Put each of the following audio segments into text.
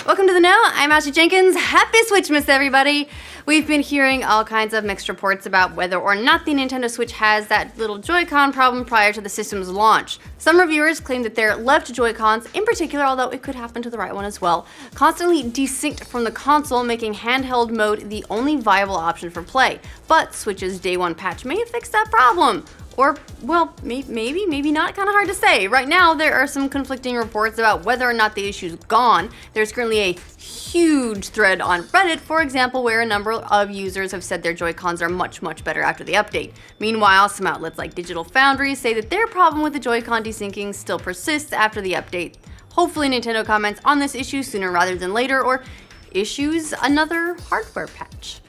Welcome to the Know. I'm Ashley Jenkins. Happy Switchmas, everybody! We've been hearing all kinds of mixed reports about whether or not the Nintendo Switch has that little Joy-Con problem prior to the system's launch. Some reviewers claim that their left Joy-Cons, in particular, although it could happen to the right one as well, constantly desynced from the console, making handheld mode the only viable option for play. But Switch's Day 1 patch may have fixed that problem. Or, well, maybe not, kind of hard to say. Right now, there are some conflicting reports about whether or not the issue's gone. There's currently a huge thread on Reddit, for example, where a number of users have said their Joy-Cons are much better after the update. Meanwhile, some outlets like Digital Foundry say that their problem with the Joy-Con desyncing still persists after the update. Hopefully Nintendo comments on this issue sooner rather than later, or issues another hardware patch.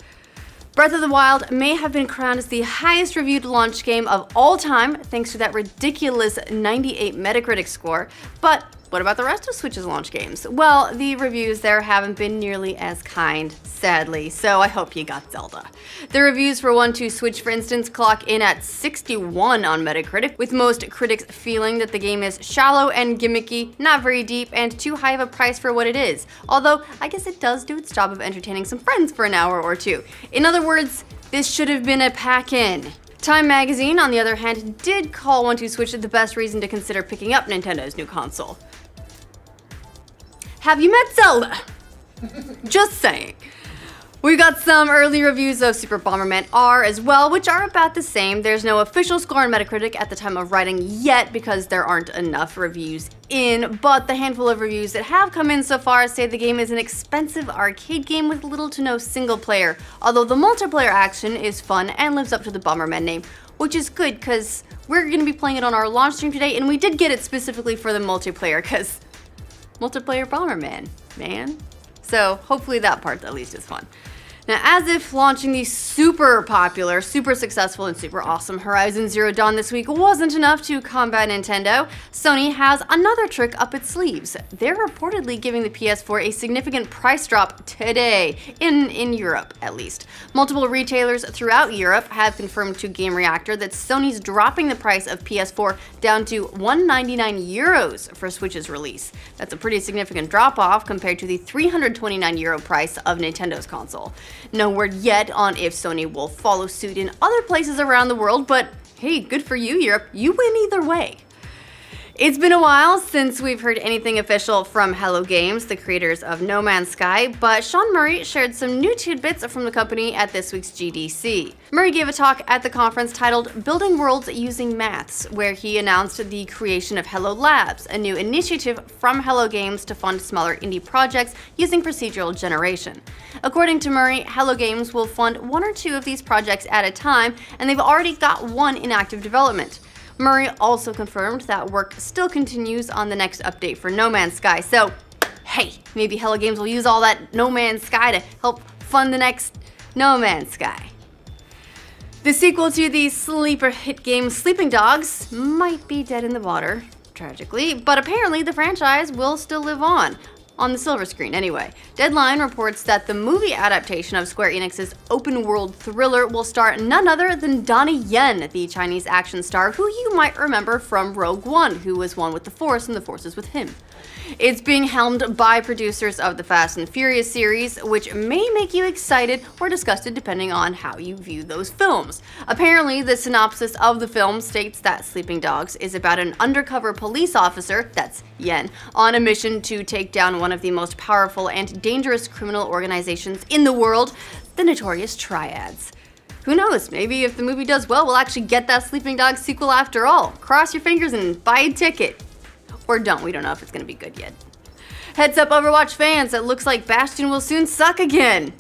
Breath of the Wild may have been crowned as the highest reviewed launch game of all time thanks to that ridiculous 98 Metacritic score, but what about the rest of Switch's launch games? Well, the reviews there haven't been nearly as kind, sadly, so I hope you got Zelda. The reviews for 1-2 Switch, for instance, clock in at 61 on Metacritic, with most critics feeling that the game is shallow and gimmicky, not very deep, and too high of a price for what it is. Although, I guess it does do its job of entertaining some friends for an hour or two. In other words, this should have been a pack-in. Time magazine, on the other hand, did call 1-2 Switch the best reason to consider picking up Nintendo's new console. Have you met Zelda? Just saying. We got some early reviews of Super Bomberman R as well, which are about the same. There's no official score on Metacritic at the time of writing yet because there aren't enough reviews in, but the handful of reviews that have come in so far say the game is an expensive arcade game with little to no single player, although the multiplayer action is fun and lives up to the Bomberman name, which is good because we're going to be playing it on our launch stream today, and we did get it specifically for the multiplayer because multiplayer Bomberman, man. So hopefully that part at least is fun. Now, as if launching the super popular, super successful, and super awesome Horizon Zero Dawn this week wasn't enough to combat Nintendo, Sony has another trick up its sleeves. They're reportedly giving the PS4 a significant price drop today, in Europe at least. Multiple retailers throughout Europe have confirmed to Game Reactor that Sony's dropping the price of PS4 down to 199 euros for Switch's release. That's a pretty significant drop-off compared to the 329 euro price of Nintendo's console. No word yet on if Sony will follow suit in other places around the world, but hey, good for you, Europe. You win either way. It's been a while since we've heard anything official from Hello Games, the creators of No Man's Sky, but Sean Murray shared some new tidbits from the company at this week's GDC. Murray gave a talk at the conference titled Building Worlds Using Maths, where he announced the creation of Hello Labs, a new initiative from Hello Games to fund smaller indie projects using procedural generation. According to Murray, Hello Games will fund one or two of these projects at a time, and they've already got one in active development. Murray also confirmed that work still continues on the next update for No Man's Sky, so hey, maybe Hello Games will use all that No Man's Sky to help fund the next No Man's Sky. The sequel to the sleeper hit game Sleeping Dogs might be dead in the water, tragically, but apparently the franchise will still live on the silver screen anyway. Deadline reports that the movie adaptation of Square Enix's open-world thriller will star none other than Donnie Yen, the Chinese action star who you might remember from Rogue One, who was one with the Force and the Force is with him. It's being helmed by producers of the Fast and Furious series, which may make you excited or disgusted depending on how you view those films. Apparently, the synopsis of the film states that Sleeping Dogs is about an undercover police officer, that's Yen, on a mission to take down one of the most powerful and dangerous criminal organizations in the world, the Notorious Triads. Who knows, maybe if the movie does well, we'll actually get that Sleeping Dogs sequel after all. Cross your fingers and buy a ticket. Or don't, we don't know if it's gonna be good yet. Heads up Overwatch fans, it looks like Bastion will soon suck again.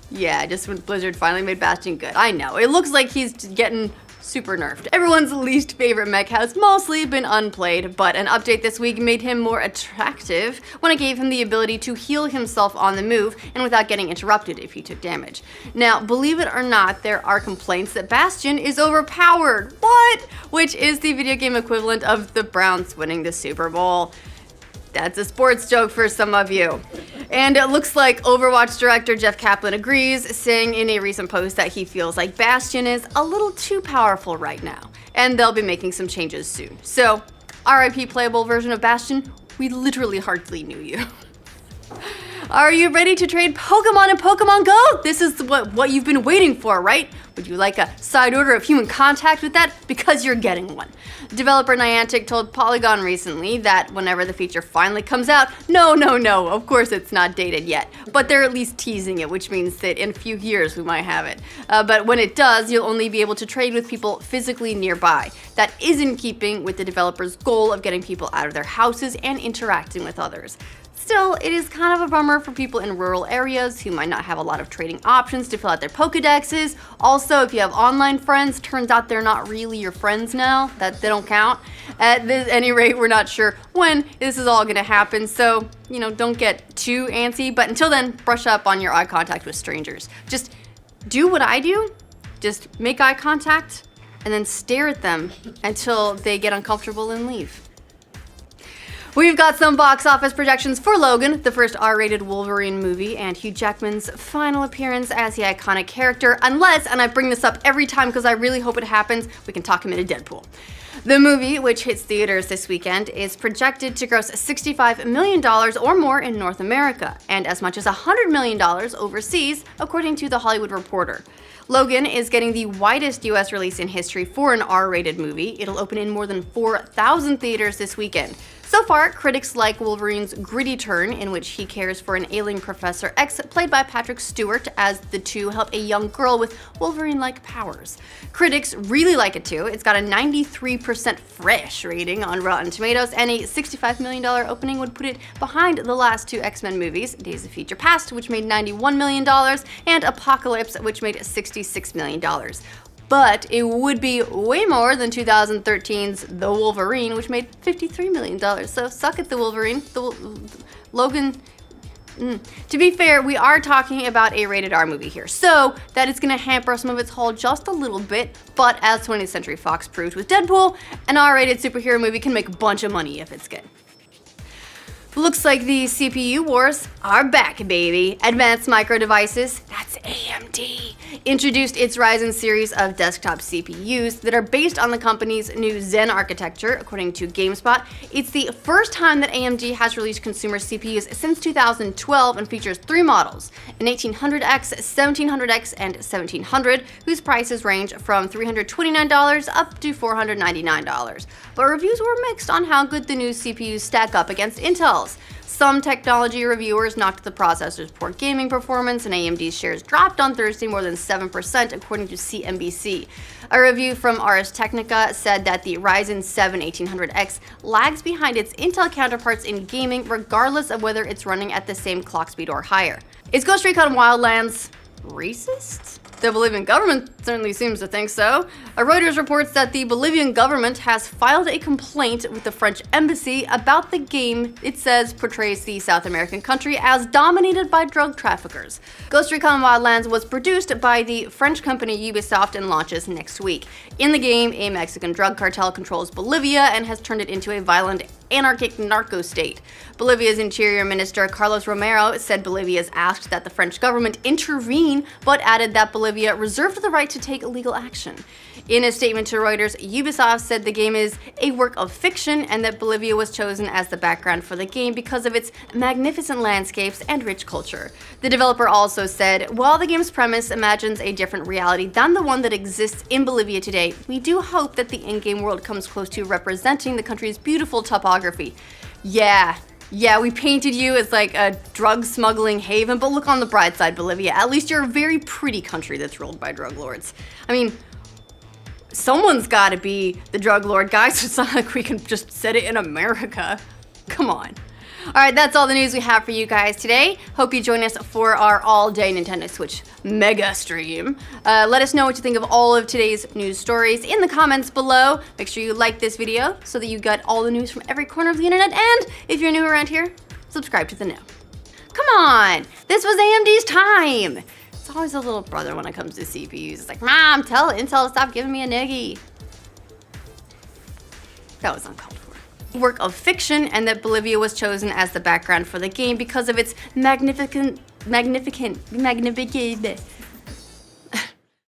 Yeah, just when Blizzard finally made Bastion good. I know, it looks like he's getting super nerfed. Everyone's least favorite mech has mostly been unplayed, but an update this week made him more attractive when it gave him the ability to heal himself on the move and without getting interrupted if he took damage. Now, believe it or not, there are complaints that Bastion is overpowered. What? Which is the video game equivalent of the Browns winning the Super Bowl. That's a sports joke for some of you. And it looks like Overwatch director Jeff Kaplan agrees, saying in a recent post that he feels like Bastion is a little too powerful right now, and they'll be making some changes soon. So, RIP playable version of Bastion, we literally hardly knew you. Are you ready to trade Pokemon in Pokemon Go? This is what you've been waiting for, right? Would you like a side order of human contact with that? Because you're getting one. Developer Niantic told Polygon recently that whenever the feature finally comes out, no, of course it's not dated yet, but they're at least teasing it, which means that in a few years we might have it. But when it does, you'll only be able to trade with people physically nearby. That is in keeping with the developer's goal of getting people out of their houses and interacting with others. Still, it is kind of a bummer for people in rural areas who might not have a lot of trading options to fill out their Pokedexes. Also, if you have online friends, turns out they're not really your friends now, that they don't count. At any rate, we're not sure when this is all gonna happen, so, don't get too antsy, but until then, brush up on your eye contact with strangers. Just do what I do, just make eye contact, and then stare at them until they get uncomfortable and leave. We've got some box office projections for Logan, the first R-rated Wolverine movie, and Hugh Jackman's final appearance as the iconic character, unless, and I bring this up every time because I really hope it happens, we can talk him into Deadpool. The movie, which hits theaters this weekend, is projected to gross $65 million or more in North America, and as much as $100 million overseas, according to The Hollywood Reporter. Logan is getting the widest US release in history for an R-rated movie. It'll open in more than 4,000 theaters this weekend. So far, critics like Wolverine's gritty turn, in which he cares for an ailing Professor X, played by Patrick Stewart, as the two help a young girl with Wolverine-like powers. Critics really like it too. It's got a 93% fresh rating on Rotten Tomatoes, and a $65 million opening would put it behind the last two X-Men movies, Days of Future Past, which made $91 million, and Apocalypse, which made $66 million. But it would be way more than 2013's The Wolverine, which made $53 million. So suck it, The Wolverine. Logan. To be fair, we are talking about a rated R movie here, so that is going to hamper some of its haul just a little bit. But as 20th Century Fox proved with Deadpool, an R-rated superhero movie can make a bunch of money if it's good. Looks like the CPU wars are back, baby. Advanced Micro Devices, that's AMD, introduced its Ryzen series of desktop CPUs that are based on the company's new Zen architecture, according to GameSpot. It's the first time that AMD has released consumer CPUs since 2012 and features three models, an 1800X, 1700X, and 1700, whose prices range from $329 up to $499. But reviews were mixed on how good the new CPUs stack up against Intel's. Some technology reviewers knocked the processor's poor gaming performance, and AMD's shares dropped on Thursday more than 7%, according to CNBC. A review from Ars Technica said that the Ryzen 7 1800X lags behind its Intel counterparts in gaming, regardless of whether it's running at the same clock speed or higher. Is Ghost Recon Wildlands racist? The Bolivian government certainly seems to think so. Reuters reports that the Bolivian government has filed a complaint with the French embassy about the game it says portrays the South American country as dominated by drug traffickers. Ghost Recon Wildlands was produced by the French company Ubisoft and launches next week. In the game, a Mexican drug cartel controls Bolivia and has turned it into a violent, anarchic narco state. Bolivia's Interior Minister Carlos Romero said Bolivia has asked that the French government intervene, but added that Bolivia reserved the right to take legal action. In a statement to Reuters, Ubisoft said the game is a work of fiction and that Bolivia was chosen as the background for the game because of its magnificent landscapes and rich culture. The developer also said, while the game's premise imagines a different reality than the one that exists in Bolivia today, we do hope that the in-game world comes close to representing the country's beautiful topography. Yeah, we painted you as like a drug smuggling haven, but look on the bright side, Bolivia. At least you're a very pretty country that's ruled by drug lords. I mean, someone's gotta be the drug lord, guys. It's not like we can just set it in America. Come on. All right, that's all the news we have for you guys today. Hope you join us for our all-day Nintendo Switch mega stream. Let us know what you think of all of today's news stories in the comments below. Make sure you like this video so that you get all the news from every corner of the internet. And if you're new around here, subscribe to the know. Come on, this was AMD's time. It's always a little brother when it comes to CPUs. It's like, Mom, tell Intel to stop giving me a niggy. That was uncalled for. Work of fiction, and that Bolivia was chosen as the background for the game because of its magnificent